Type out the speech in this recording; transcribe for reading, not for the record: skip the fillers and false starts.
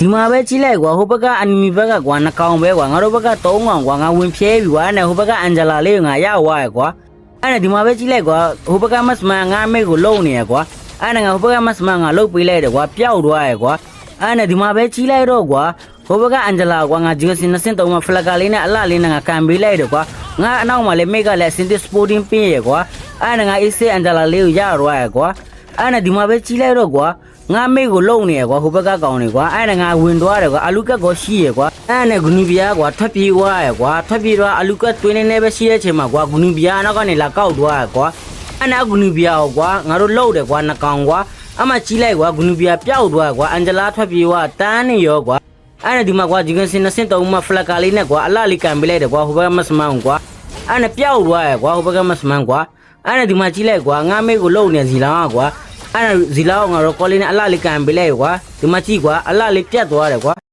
ဒီမှာပဲကြီးလိုက်ကွာဟိုဘက်ကအနီမီဘက်ကကွာနှကောင်ပဲကွာငါတို့ဘက်က3ကောင်ကွာငါဝင်ဖြဲပြီကွာနဲ့ဟိုဘက်ကအန်ဂျလာလေးငါရဝါရကွာအဲ့ဒါဒီမှာပဲကြီးလိုက်ကွာဟိုဘက်ကမတ်စမန်ငါမိတ်ကိုလုံနေရကွာအဲ့ဒါငါဟိုဘက်ကမတ်စမန်ငါလုတ်ပေးလိုက်တယ်ကွာပျောက်သွားရကွာအဲ့ဒါဒီမှာပဲကြီးလိုက်တော့ကွာဟိုဘက်ကအန်ဂျလာကွာငါဂျီစင်23မှာဖလကာလေးနဲ့အလှလေးနဲ့ငါကန်ပေးလိုက်တယ်ကွာငါအနောက်မှာလည်းမိတ်ကလည်းစင်တစ်စပိုတင်းပင်းရကွာအဲ့ဒါငါအေးစေးအန်ဂျလာလေးကိုရသွားရကွာအဲ့ဒါဒီမှာပဲကြီးလိုက်တော့ကွာငါမိတ်ကိုလုံနေရကွာဟိုဘက်ကကောင်နေကွာအဲ့ဒါငါဝင်သွားတယ်ကွာအလူကတ်ကိုရှိရကွာအဲ့နဲ့ဂူနီဘီယာကွာထွက်ပြေးသွားရကွာထွက်ပြေးသွားအလူကတ်တွင်းနေပဲရှိတဲ့ချိန်မှာကွာဂူနီဘီယာနောက်ကနေလာကောက်သွားရကွာအဲ့နဲ့ဂူနီဘီယာကွာငါတို့လုံတယ်ကွာနှကောင်ကွာအမှကြီးလိုက်ကွာဂူနီဘီယာပျောက်သွားကွာအန်ဂျလာထွက်ပြေးသွားတန်းနေရောကွာအဲ့နဲ့ဒီမှာကွာဂျီကန်စင်23မှာဖလကာလေးနဲ့ကွာအလှလေးကန်ပေးလိုက်တယ်ကွာဟိုဘက်ကမတ်စမန်ကွာအဲ့နဲ့ပျောက်သွားရကွာဟိုဘက်ကမတ်စမန်ကွာအဲ့နဲ့ဒီမှာကြီးလိုက်ကွာငါမိတ်ကိုလုံနေစီလောကွာအဲ့ဒါဇီလာငါတော့ကော်လေးနဲ့အလှလေးကန်ပေးလိုက်ကွာဒီမှာကြည့်ကွာအလှလေးပြတ်သွားတယ်ကွာ